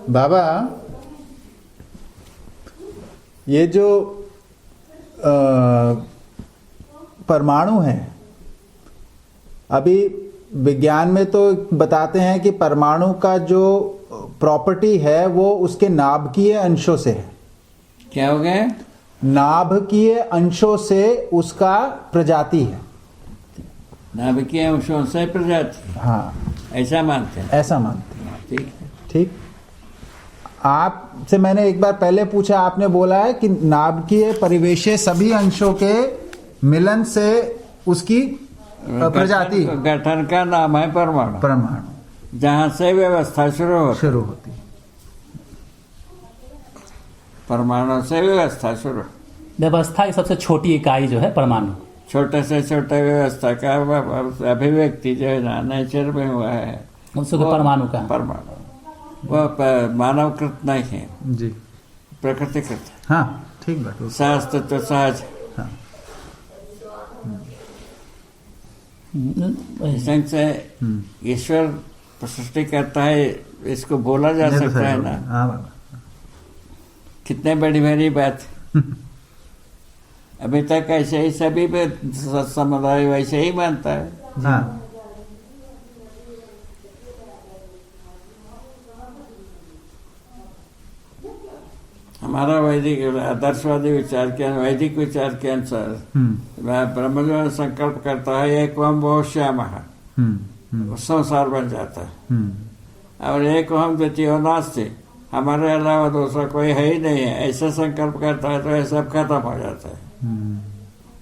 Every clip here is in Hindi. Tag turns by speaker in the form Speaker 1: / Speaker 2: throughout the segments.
Speaker 1: बाबा, ये जो परमाणु है, अभी विज्ञान में तो बताते हैं कि परमाणु का जो प्रॉपर्टी है वो उसके नाभिकीय अंशों से है।
Speaker 2: क्या हो गया?
Speaker 1: नाभिकीय अंशों से उसका प्रजाति है।
Speaker 2: नाभिकीय अंशों से प्रजाति?
Speaker 1: हाँ,
Speaker 2: ऐसा मानते हैं?
Speaker 1: ऐसा मानते हैं।
Speaker 2: ठीक है।
Speaker 1: ठीक। आपसे मैंने एक बार पहले पूछा, आपने बोला है कि नाभिकीय परिवेशीय सभी अंशों के मिलन से उसकी प्रजाति,
Speaker 2: गठन का नाम है परमाणु।
Speaker 1: परमाणु,
Speaker 2: जहाँ से व्यवस्था शुरू होती है। परमाणु से व्यवस्था शुरू।
Speaker 3: व्यवस्था की सबसे छोटी इकाई जो है परमाणु।
Speaker 2: छोटे से छोटे व्यवस्था का अभिव्यक्ति जो है ना नेचर में हुआ है,
Speaker 3: उसको परमाणु का।
Speaker 2: परमाणु वो मानवकृत नहीं है
Speaker 1: जी,
Speaker 2: प्रकृतिकृत।
Speaker 1: हाँ ठीक बात।
Speaker 2: शास्त्र तो सहज।
Speaker 1: हाँ।
Speaker 2: संग से ईश्वर सृष्टि करता है, इसको बोला जा सकता है ना।
Speaker 1: हाँ बाबा,
Speaker 2: कितने बड़ी बड़ी बात। अभी तक ऐसे ही सभी पे समुदाय वैसे ही मानता है।
Speaker 1: हाँ।
Speaker 2: हमारा वैदिक आदर्शवादी विचार के वैदिक विचार के अनुसार ब्रह्म जो संकल्प करता है एक हम वो श्याम संसार बन जाता है, और एक हम द्वितीय नास्ति, हमारे अलावा दूसरा कोई है ही नहीं है, ऐसा संकल्प करता है तो ये सब खत्म हो जाता है।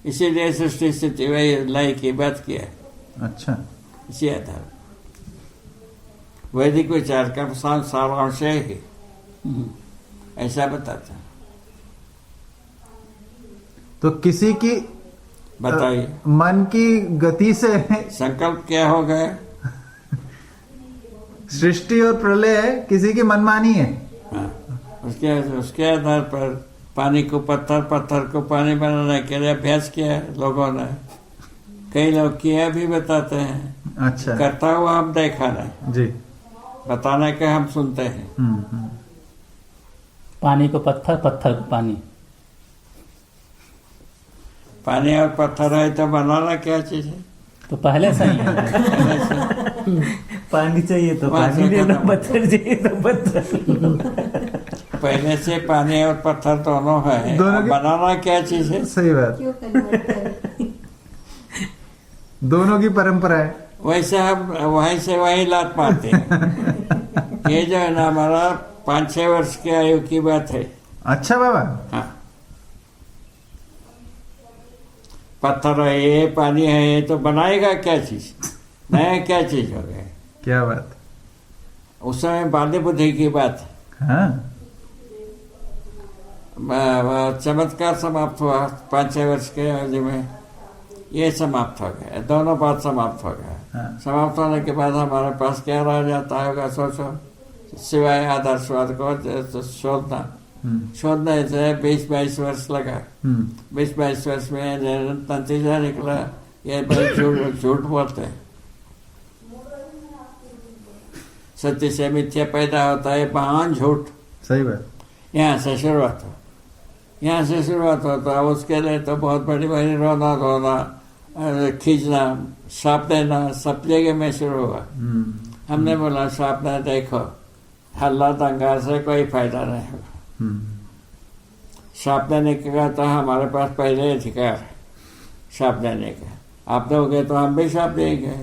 Speaker 2: इसीलिए सृष्टि स्थिति वही लय की बात किया।
Speaker 1: अच्छा।
Speaker 2: इसी आधार वैदिक विचार का सारांश ही ऐसा बताता।
Speaker 1: तो किसी की
Speaker 2: बताइए,
Speaker 1: मन की गति से
Speaker 2: संकल्प क्या हो गया?
Speaker 1: सृष्टि और प्रलय किसी की मनमानी है।
Speaker 2: हाँ, उसके आधार पर पानी को पत्थर, पत्थर को पानी बनाने के लिए अभ्यास किया है लोगों ने। कई लोग किया भी बताते हैं।
Speaker 1: अच्छा।
Speaker 2: करता हुआ हम देखा नहीं
Speaker 1: जी,
Speaker 2: बताने के हम सुनते हैं।
Speaker 3: पानी को पत्थर, पत्थर को पानी।
Speaker 2: पानी और पत्थर है तो बनाना क्या चीज है?
Speaker 3: तो पहले से ही है।
Speaker 4: पानी चाहिए तो पानी दे दो, पत्थर चाहिए तो पत्थर।
Speaker 2: पहले से पानी और पत्थर दोनों है, बनाना क्या चीज है?
Speaker 1: सही बात। दोनों की परंपरा है।
Speaker 2: वैसे हम वहीं से वहीं लात मारते हैं। ये जो है ना हमारा 5-6 वर्ष की आयु की बात है।
Speaker 1: अच्छा बाबा।
Speaker 2: हाँ, पत्थर है ये, पानी है ये, तो बनाएगा क्या चीज? नया क्या चीज हो गया?
Speaker 1: क्या बात।
Speaker 2: उस समय बाल्य बुद्धि की बात।
Speaker 1: हाँ।
Speaker 2: चमत्कार समाप्त हुआ 5-6 वर्ष के आयु में, ये समाप्त हो गया। दोनों बात समाप्त हो गया।
Speaker 1: हाँ।
Speaker 2: समाप्त होने के बाद हमारे पास क्या रह जाता होगा सोचो, सिवाय आदर्शवाद को शोधने से 20-22 वर्ष लगा। 20-22 वर्ष में नतीजा निकला ये झूठ बोलते हैं। सत्य से मिथ्या पैदा होता है, महान झूठ।
Speaker 1: सही बात।
Speaker 2: यहाँ से शुरुआत होता है। उसके लिए तो बहुत बड़ी बड़ी रोना धोना, खींचना, साप देना सब जगह में शुरू हुआ। हमने बोला साप ने देखो, हल्ला दंगा से कोई फायदा नहीं होगा। साप देने का तो हमारे पास पहले अधिकार है साप देने का। आप दोगे तो हम भी साप देंगे।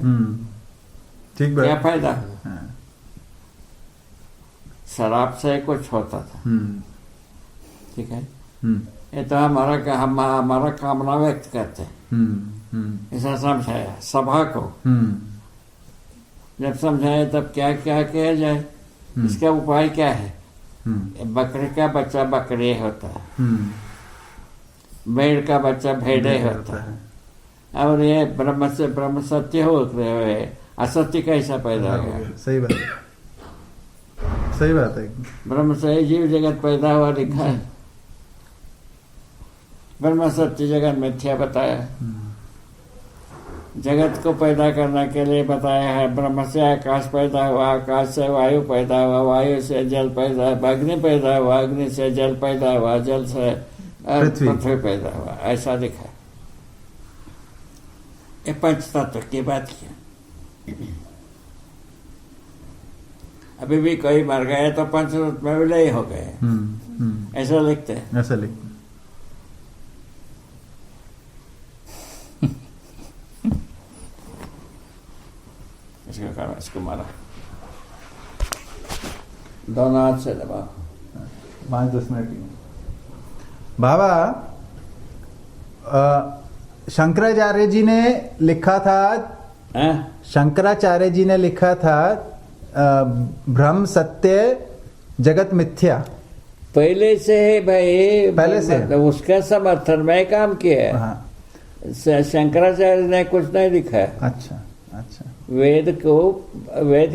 Speaker 1: ठीक बात।
Speaker 2: क्या फायदा?
Speaker 1: हाँ।
Speaker 2: शराब से कुछ होता था। ठीक है। ये तो हमारा कामना व्यक्त करते हैं। ऐसा समझाया सभा को। जब समझाया तब क्या क्या किया जाए, इसका उपाय क्या है? बकरे का बच्चा बकरे होता है, भेड़ का बच्चा भेड़े होता है, और ये ब्रह्म से ब्रह्म सत्य हो रहे, असत्य कैसा पैदा हो गया?
Speaker 1: सही बात, सही बात है।
Speaker 2: ब्रह्म से जीव जगत पैदा हुआ लिखा है, ब्रह्म सत्य जगत मिथ्या बताया। जगत को पैदा करने के लिए बताया है। ब्रह्म से आकाश पैदा हुआ, आकाश से वायु पैदा हुआ, वायु से जल पैदा हुआ, अग्नि पैदा हुआ, अग्नि से जल पैदा हुआ, जल से पृथ्वी पैदा हुआ, ऐसा लिखा है। ये पंच तत्व की बात की। अभी भी कोई मर गए तो पंच तत्व में विलय हो गए, ऐसा लिखते हैं।
Speaker 1: ऐसा लिखते हैं।
Speaker 2: इसको मारा, दोनों हाथ से दबाओ।
Speaker 1: 5-10 मिनट। बाबा, शंकराचार्य जी ने लिखा था, शंकराचार्य जी ने लिखा था ब्रह्म सत्य जगत मिथ्या।
Speaker 2: पहले से है भाई,
Speaker 1: पहले से
Speaker 2: उसका समर्थन में काम किया है।
Speaker 1: हाँ।
Speaker 2: शंकराचार्य ने कुछ नहीं लिखा है।
Speaker 1: अच्छा अच्छा।
Speaker 2: वेद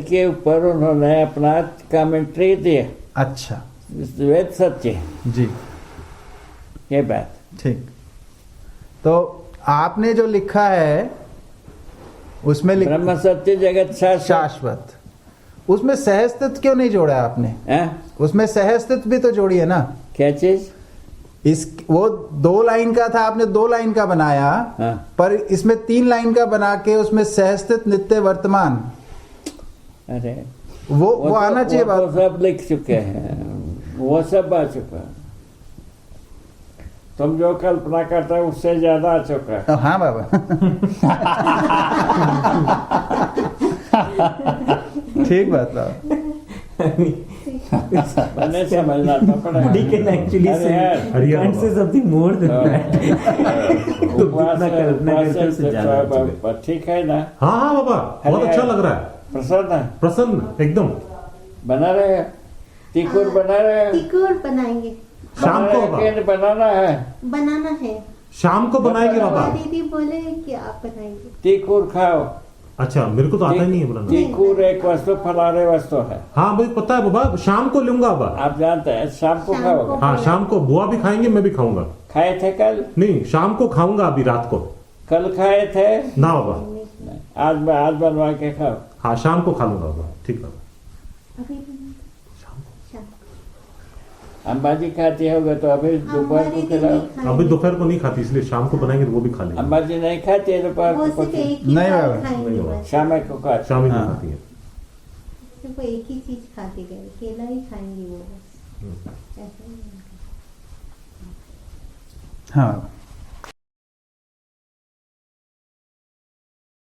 Speaker 2: के ऊपर उन्होंने अपना कमेंट्री दिया।
Speaker 1: अच्छा।
Speaker 2: वेद सत्य है
Speaker 1: जी,
Speaker 2: ये बात
Speaker 1: ठीक। तो आपने जो लिखा है उसमें
Speaker 2: ब्रह्म सत्य जगत
Speaker 1: शाश्वत, उसमें सहस्तित्व क्यों नहीं जोड़ा आपने? उसमें सहस्तित्व भी तो जोड़ी है ना।
Speaker 2: क्या चीज?
Speaker 1: वो 2 लाइन का था, आपने 2 लाइन का बनाया।
Speaker 2: हाँ।
Speaker 1: पर इसमें 3 लाइन का बना के उसमें सहस्तित्व नित्य वर्तमान,
Speaker 2: अरे
Speaker 1: वो आना चाहिए।
Speaker 2: वो तो सब लिख चुके हैं, वो सब आ चुका है। तुम जो कल्पना करते हो उससे ज्यादा आ चुका है।
Speaker 1: हाँ बाबा। ठीक बात बाबा।
Speaker 2: मैंने समझना तो पड़ा।
Speaker 4: We can actually say advances of the more than that. तो कितना कल्पना करके उससे ज्यादा
Speaker 2: ठीक है ना?
Speaker 5: हाँ हाँ बाबा, बहुत अच्छा लग रहा है।
Speaker 2: प्रसन्न है?
Speaker 5: प्रसन्न एकदम।
Speaker 2: बना रहे तिकुर बना रहे,
Speaker 6: तिकुर बनाएंगे।
Speaker 5: शाम को
Speaker 2: बनाना है,
Speaker 6: बनाना है।
Speaker 5: शाम को बनाएंगे बाबा।
Speaker 6: दीदी बोले कि आप बनाएंगे।
Speaker 2: तिकुर खाओ।
Speaker 5: अच्छा, मेरे को तो आता ही नहीं है बनाना।
Speaker 2: तिकुर एक वस्तु फलारे वस्तु है।
Speaker 5: हाँ मुझे पता है बाबा, शाम को लूंगा बाबा।
Speaker 2: आप जानते हैं शाम को खाओगे?
Speaker 5: हाँ शाम को बुआ भी खाएंगे, मैं भी खाऊंगा।
Speaker 2: खाए थे कल?
Speaker 5: नहीं, शाम को खाऊंगा, अभी रात को।
Speaker 2: कल खाए थे
Speaker 5: ना बाबा,
Speaker 2: आज बनवा के खाओ।
Speaker 5: हाँ शाम को खा लूंगा बाबा। ठीक है।
Speaker 2: अम्बाजी खाती होगे तो अभी दोपहर को खिलाओ।
Speaker 5: अभी दोपहर को नहीं खाती, इसलिए शाम को बनाएंगे तो वो भी खा लेंगे।
Speaker 2: अम्बाजी नहीं खाती है दोपहर को?
Speaker 1: नहीं बाबा,
Speaker 2: शाम को खाती।
Speaker 5: शाम ही नहीं खाती है।
Speaker 6: वो एक ही चीज खाते गए, केला ही खाएंगे वो बस। ऐसा ही
Speaker 1: हाँ।